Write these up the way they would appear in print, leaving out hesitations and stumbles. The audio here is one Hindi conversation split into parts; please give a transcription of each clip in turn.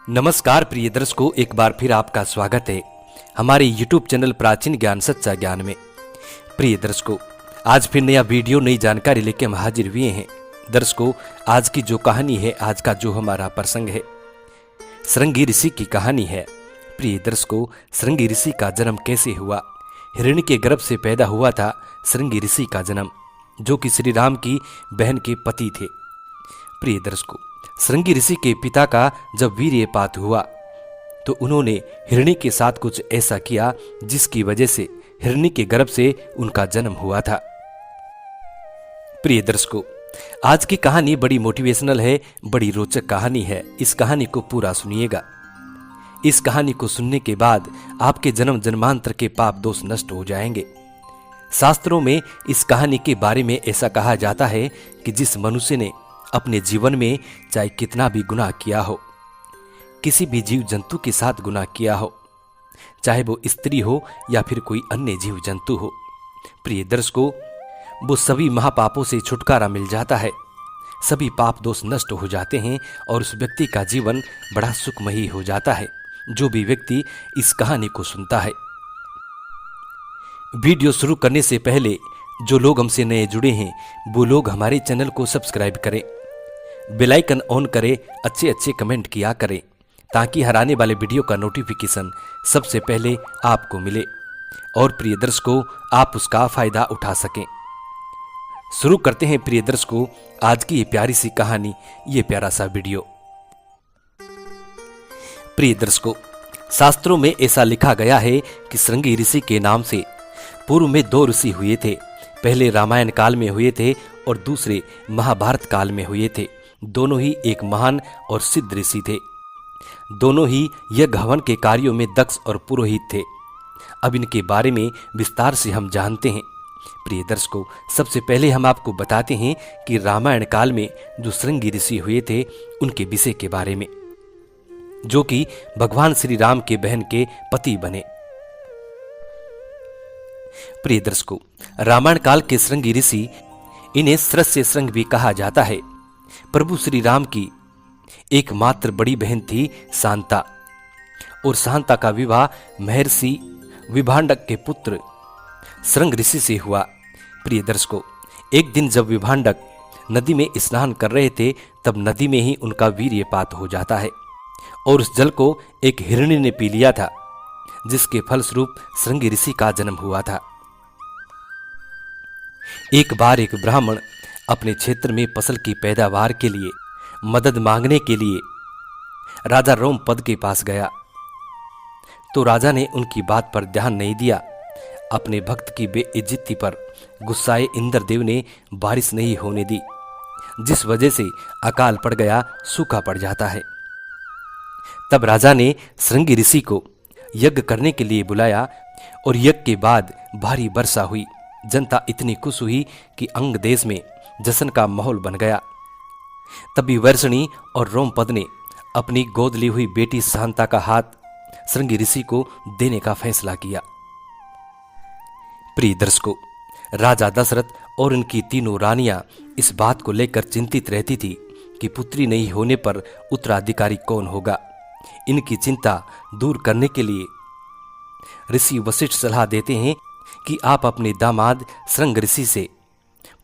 नमस्कार प्रिय दर्शकों, एक बार फिर आपका स्वागत है हमारे YouTube चैनल प्राचीन ज्ञान सच्चा ज्ञान में। प्रिय दर्शकों, आज फिर नया वीडियो नई जानकारी लेके हम हाजिर हुए हैं। दर्शकों, आज की जो कहानी है, आज का जो हमारा प्रसंग है, श्रृंगी ऋषि की कहानी है। प्रिय दर्शकों, श्रृंगी ऋषि का जन्म कैसे हुआ? हिरण्य के गर्भ से पैदा हुआ था श्रृंगी ऋषि का जन्म, जो कि श्री राम की बहन के पति थे। प्रिय दर्शकों, श्रृंगी ऋषि के पिता का जब वीर्यपात हुआ तो उन्होंने हिरणी के साथ कुछ ऐसा किया जिसकी वजह से हिरणी के गर्भ से उनका जन्म हुआ था। प्रिय दर्शकों, आज की कहानी बड़ी मोटिवेशनल है, बड़ी रोचक कहानी है। इस कहानी को पूरा सुनिएगा। इस कहानी को सुनने के बाद आपके जन्म जन्मांतर के पाप दोष नष्ट हो जाएंगे। शास्त्रों में इस कहानी के बारे में ऐसा कहा जाता है कि जिस मनुष्य ने अपने जीवन में चाहे कितना भी गुनाह किया हो, किसी भी जीव जंतु के साथ गुनाह किया हो, चाहे वो स्त्री हो या फिर कोई अन्य जीव जंतु हो, प्रिय दर्शकों, वो सभी महापापों से छुटकारा मिल जाता है। सभी पाप दोष नष्ट हो जाते हैं और उस व्यक्ति का जीवन बड़ा सुखमयी हो जाता है, जो भी व्यक्ति इस कहानी को सुनता है। वीडियो शुरू करने से पहले जो लोग हमसे नए जुड़े हैं, वो लोग हमारे चैनल को सब्सक्राइब करें, बेल आइकन ऑन करें, अच्छे अच्छे कमेंट किया करें, ताकि हर आने वाले वीडियो का नोटिफिकेशन सबसे पहले आपको मिले और प्रिय दर्शकों, आप उसका फायदा उठा सकें। शुरू करते हैं प्रिय दर्शकों आज की ये प्यारी सी कहानी, ये प्यारा सा वीडियो। प्रिय दर्शकों, शास्त्रों में ऐसा लिखा गया है कि श्रृंगी ऋषि के नाम से पूर्व में दो ऋषि हुए थे। पहले रामायण काल में हुए थे और दूसरे महाभारत काल में हुए थे। दोनों ही एक महान और सिद्ध ऋषि थे। दोनों ही यज्ञ हवन के कार्यों में दक्ष और पुरोहित थे। अब इनके बारे में विस्तार से हम जानते हैं। प्रिय दर्शकों, सबसे पहले हम आपको बताते हैं कि रामायण काल में जो श्रृंगी ऋषि हुए थे उनके विषय के बारे में, जो कि भगवान श्री राम के बहन के पति बने। प्रिय दर्शकों, रामायण काल के श्रृंगी ऋषि, इन्हें सृष्य श्रृंग भी कहा जाता है। प्रभु श्री राम की एकमात्र बड़ी बहन थी शांता, और शांता का विवाह महर्षि विभांडक के पुत्र श्रृंग ऋषि से हुआ। प्रिय दर्शकों, एक दिन जब विभांडक नदी में स्नान कर रहे थे, तब नदी में ही उनका वीर्यपात हो जाता है और उस जल को एक हिरणी ने पी लिया था, जिसके फलस्वरूप श्रृंगी ऋषि का जन्म हुआ था। एक बार एक ब्राह्मण अपने क्षेत्र में फसल की पैदावार के लिए मदद मांगने के लिए राजा रोमपद के पास गया, तो राजा ने उनकी बात पर ध्यान नहीं दिया। अपने भक्त की बेइज्जती पर गुस्साए इंद्रदेव ने बारिश नहीं होने दी, जिस वजह से अकाल पड़ गया, सूखा पड़ जाता है। तब राजा ने श्रृंगी ऋषि को यज्ञ करने के लिए बुलाया और यज्ञ के बाद भारी वर्षा हुई। जनता इतनी खुश हुई कि अंग देश में जश्न का माहौल बन गया। तभी वर्षणी और रोमपद ने अपनी गोद ली हुई बेटी शांता का हाथ श्रृंगी ऋषि को देने का फैसला किया। प्रिय दर्शकों, राजा दशरथ और उनकी तीनों रानियां इस बात को लेकर चिंतित रहती थी कि पुत्री नहीं होने पर उत्तराधिकारी कौन होगा। इनकी चिंता दूर करने के लिए ऋषि वशिष्ठ सलाह देते हैं कि आप अपने दामाद श्रृंग ऋषि से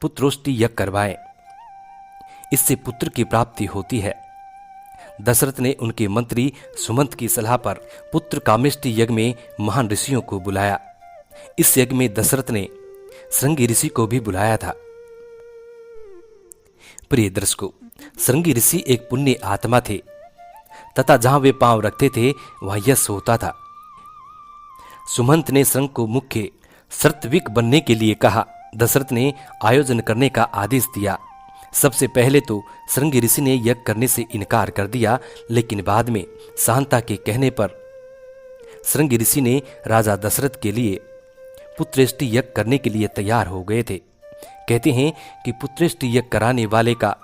पुत्रोष्टि यज्ञ करवाएं, इससे पुत्र की प्राप्ति होती है। दशरथ ने उनके मंत्री सुमंत की सलाह पर पुत्र कामेष्टि यज्ञ में महान ऋषियों को बुलाया। इस यज्ञ में दशरथ ने श्रृंगी ऋषि को भी बुलाया था। प्रिय दर्शकों, श्रृंगी ऋषि एक पुण्य आत्मा थे तथा जहां वे पांव रखते थे वहां यश होता था। सुमंत ने श्रृंग को मुख्य सत्विक बनने के लिए कहा। दशरथ ने आयोजन करने का आदेश दिया। सबसे पहले तो श्रृंगी ऋषि ने यज्ञ करने से इनकार कर दिया, लेकिन बाद में शांता के कहने पर श्रृंगी ऋषि ने राजा दशरथ के लिए पुत्रेष्टि यज्ञ करने के लिए तैयार हो गए थे। कहते हैं कि पुत्रेष्टि यज्ञ कराने वाले का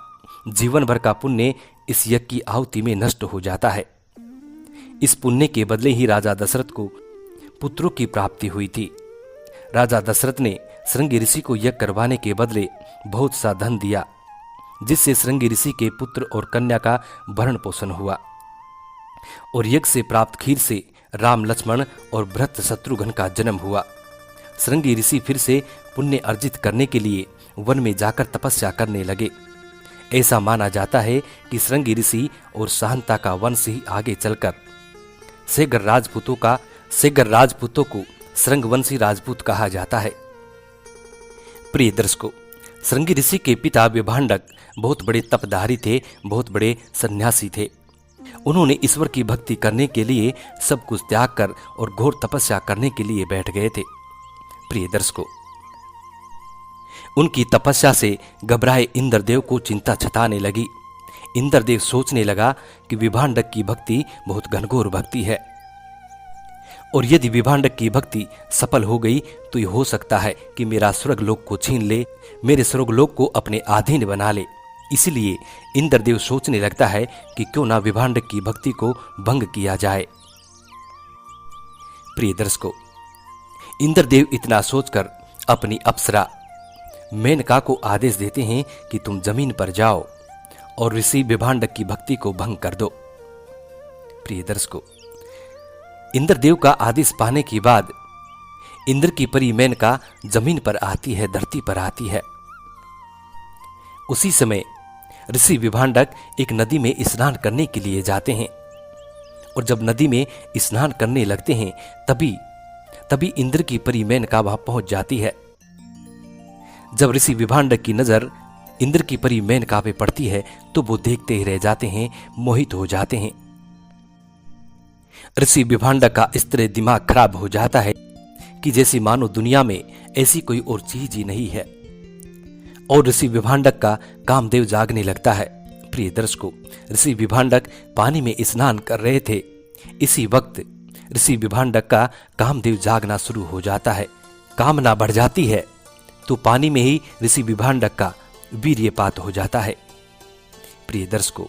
जीवन भर का पुण्य इस यज्ञ की आहुति में नष्ट हो जाता है। इस पुण्य के बदले ही राजा दशरथ को पुत्रों की प्राप्ति हुई थी। राजा दशरथ ने श्रृंगी ऋषि को यज्ञ करवाने के बदले बहुत सा धन दिया, जिससे श्रृंगी ऋषि के पुत्र और कन्या का भरण पोषण हुआ। और यज्ञ से प्राप्त खीर से राम, लक्ष्मण और भरत शत्रुघ्न का जन्म हुआ। श्रृंगी ऋषि फिर से पुण्य अर्जित करने के लिए वन में जाकर तपस्या करने लगे। ऐसा माना जाता है कि श्रृंगी ऋषि और सहंता का वंश ही आगे चलकर सेगर राजपूतों को श्रृंगवंशी राजपूत कहा जाता है। प्रिय दर्शकों, श्रृंगी ऋषि के पिता विभांडक बहुत बड़े तपधारी थे, बहुत बड़े सन्यासी थे। उन्होंने ईश्वर की भक्ति करने के लिए सब कुछ त्याग कर और घोर तपस्या करने के लिए बैठ गए थे। प्रिय दर्शकों, उनकी तपस्या से घबराए इंद्रदेव को चिंता सताने लगी। इंद्रदेव सोचने लगा कि विभांडक की भक्ति बहुत घनघोर भक्ति है और यदि विभांडक की भक्ति सफल हो गई तो ये हो सकता है कि मेरा स्वर्गलोक को छीन ले, मेरे स्वर्गलोक को अपने अधीन बना ले। इसलिए इंद्रदेव सोचने लगता है कि क्यों ना विभांडक की भक्ति को भंग किया जाए। प्रिय दर्शकों, इंद्रदेव इतना सोचकर अपनी अप्सरा मेनका को आदेश देते हैं कि तुम जमीन पर जाओ और ऋषि विभांडक की भक्ति को भंग कर दो। प्रिय दर्शकों, इंद्रदेव का आदेश पाने के बाद इंद्र की परी मेनका जमीन पर आती है, धरती पर आती है। उसी समय ऋषि विभांडक एक नदी में स्नान करने के लिए जाते हैं और जब नदी में स्नान करने लगते हैं तभी इंद्र की परी मेनका वहां पहुंच जाती है। जब ऋषि विभांडक की नजर इंद्र की परी मेनका पे पड़ती है तो वो देखते ही रह जाते हैं, मोहित हो जाते हैं। ऋषि विभांडक का इस तरह दिमाग खराब हो जाता है कि जैसे मानो दुनिया में ऐसी कोई और चीज ही नहीं है और ऋषि विभांडक का कामदेव जागने लगता है। प्रिय दर्शकों, ऋषि विभांडक पानी में स्नान कर रहे थे। इसी वक्त ऋषि विभांडक का कामदेव जागना शुरू हो जाता है। कामना बढ़ जाती है तो पानी में ही ऋषि विभांडक का वीर्यपात हो जाता है। प्रिय दर्शकों,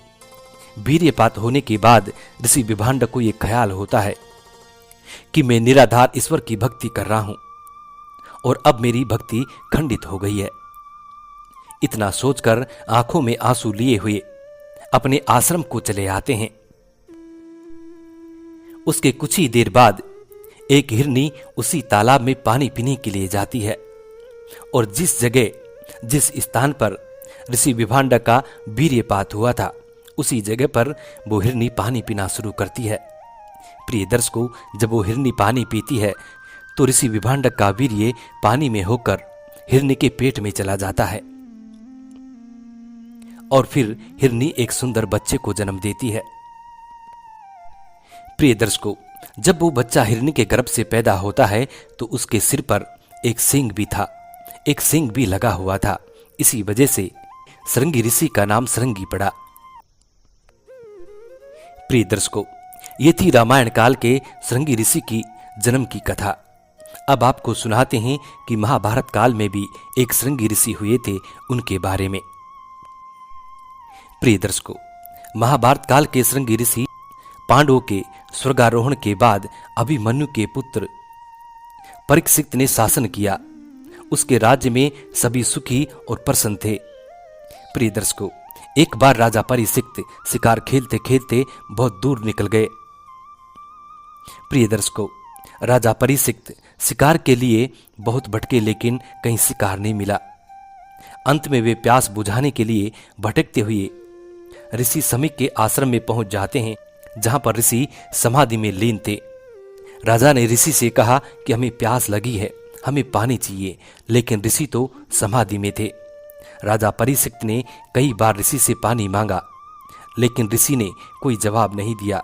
वीर्यपात होने के बाद ऋषि विभांडक को यह ख्याल होता है कि मैं निराधार ईश्वर की भक्ति कर रहा हूं और अब मेरी भक्ति खंडित हो गई है। इतना सोचकर आंखों में आंसू लिए हुए अपने आश्रम को चले आते हैं। उसके कुछ ही देर बाद एक हिरनी उसी तालाब में पानी पीने के लिए जाती है और जिस स्थान पर ऋषि विभांडक का वीर्यपात हुआ था उसी जगह पर वो हिरनी पानी पीना शुरू करती है। प्रिय दर्शकों, जब वो हिरनी पानी पीती है तो ऋषि विभांडक का वीर्य पानी में होकर हिरनी के पेट में चला जाता है और फिर हिरनी एक सुंदर बच्चे को जन्म देती है। प्रिय दर्शकों, जब वो बच्चा हिरनी के गर्भ से पैदा होता है तो उसके सिर पर एक सींग भी था, एक सींग भी लगा हुआ था। इसी वजह से श्रृंगी ऋषि का नाम श्रृंगी पड़ा। प्रिय दर्शकों, ये थी रामायण काल के श्रृंगी ऋषि की जन्म की कथा। अब आपको सुनाते हैं कि महाभारत काल में भी एक श्रृंगी ऋषि हुए थे, उनके बारे में। प्रिय दर्शकों, महाभारत काल के श्रृंगी ऋषि पांडवों के स्वर्गारोहण के बाद अभिमन्यु के पुत्र परीक्षित ने शासन किया। उसके राज्य में सभी सुखी और प्रसन्न थे। प्रिय दर्शकों, एक बार राजा परीक्षित शिकार खेलते खेलते बहुत दूर निकल गए। प्रिय दर्शकों, राजा परीक्षित शिकार के लिए बहुत भटके लेकिन कहीं शिकार नहीं मिला। अंत में वे प्यास बुझाने के लिए भटकते हुए ऋषि समीक के आश्रम में पहुंच जाते हैं, जहां पर ऋषि समाधि में लीन थे। राजा ने ऋषि से कहा कि हमें प्यास लगी है, हमें पानी चाहिए, लेकिन ऋषि तो समाधि में थे। राजा परीक्षित ने कई बार ऋषि से पानी मांगा, लेकिन ऋषि ने कोई जवाब नहीं दिया।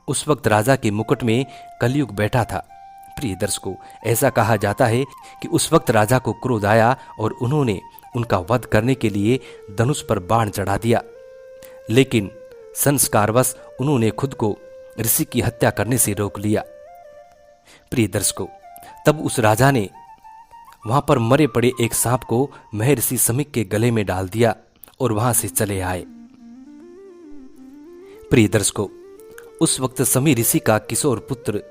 उस वक्त राजा के मुकुट में कलयुग बैठा था। प्रिय दर्शकों, ऐसा कहा जाता है कि उस वक्त राजा को क्रोध आया और उन्होंने उनका वध करने के लिए धनुष पर बाण चढ़ा दिया, लेकिन संस्कारवश उन्होंने खुद को ऋषि की हत्या करने से रोक लिया। प्रिय दर्शकों, तब उस राजा ने वहां पर मरे पड़े एक सांप को महर्षि समीक के गले में डाल दिया और वहां से चले आए। प्रिय दर्शकों, उस वक्त समी ऋषि का किशोर पुत्र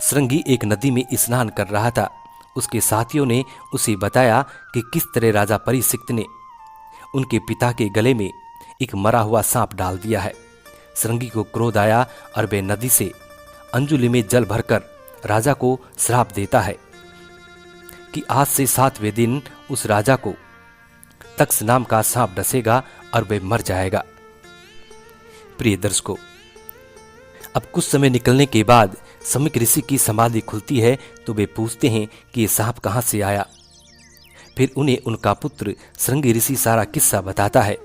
श्रृंगी एक नदी में स्नान कर रहा था। उसके साथियों ने उसे बताया कि किस तरह राजा परीक्षित ने उनके पिता के गले में एक मरा हुआ सांप डाल दिया है। श्रृंगी को क्रोध आया और वे नदी से अंजुलि में जल भरकर राजा को श्राप देता है कि आज से 7वें दिन उस राजा को तक्ष नाम का सांप डसेगा और वे मर जाएगा। प्रिय दर्शकों, अब कुछ समय निकलने के बाद समीक ऋषि की समाधि खुलती है तो वे पूछते हैं कि ये सांप कहाँ से आया। फिर उन्हें उनका पुत्र श्रृंगी ऋषि सारा किस्सा बताता है।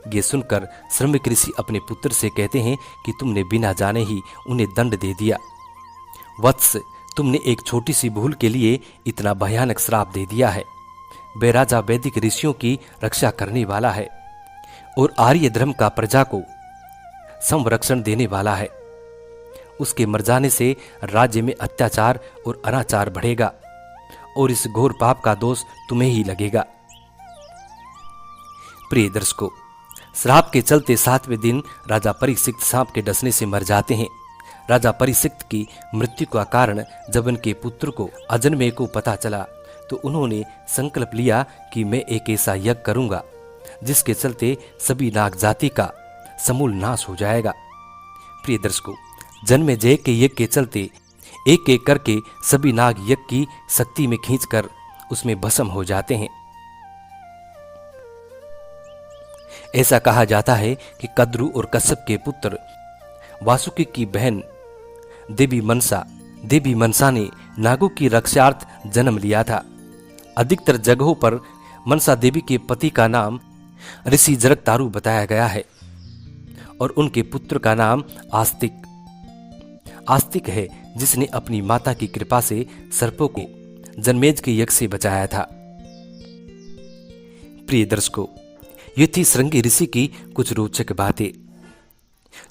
ये सुनकर समीक ऋषि अपने पुत्र से कहते हैं कि तुमने बिना जाने ही उन्हें दंड दे दिया। वत्स, तुमने एक छोटी सी भूल के लिए इतना भयानक श्राप दे दिया है। वे राजा वैदिक ऋषियों की रक्षा करने वाला है और आर्य धर्म का प्रजा को संरक्षण देने वाला है। उसके मर जाने से राज्य में अत्याचार और अनाचार बढ़ेगा और इस घोर पाप का दोष तुम्हें ही लगेगा। प्रिय दर्शकों, श्राप के चलते 7वें दिन राजा परीक्षित सांप के डसने से मर जाते हैं। राजा परीक्षित की मृत्यु का कारण जब उनके पुत्र को अजन्मेय को पता चला तो उन्होंने संकल्प लिया कि मैं एक ऐसा यज्ञ करूंगा जिसके चलते सभी नाग जाति का समूल नाश हो जाएगा। प्रिय दर्शकों, जन्मेजय के यज्ञ के चलते एक एक करके सभी नाग यज्ञ की शक्ति में खींचकर उसमें भस्म हो जाते हैं। ऐसा कहा जाता है कि कद्रु और कश्यप के पुत्र वासुकी की बहन देवी मनसा ने नागों की रक्षार्थ जन्म लिया था। अधिकतर जगहों पर मनसा देवी के पति का नाम ऋषि जरकतारु बताया गया है और उनके पुत्र का नाम आस्तिक है, जिसने अपनी माता की कृपा से सर्पों को जन्मेज के यज्ञ से बचाया था। प्रिय दर्शकों, ये थी श्रृंगी ऋषि की कुछ रोचक बातें,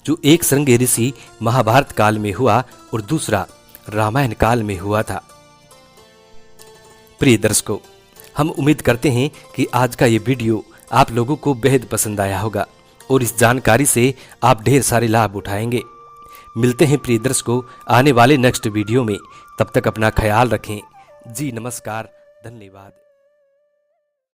जो एक श्रृंगी ऋषि महाभारत काल में हुआ और दूसरा रामायण काल में हुआ था। प्रिय दर्शकों, हम उम्मीद करते हैं कि आज का ये वीडियो आप लोगों को बेहद पसंद आया होगा और इस जानकारी से आप ढेर सारे लाभ उठाएंगे। मिलते हैं प्रिय दर्शकों आने वाले नेक्स्ट वीडियो में। तब तक अपना ख्याल रखें। जी नमस्कार, धन्यवाद।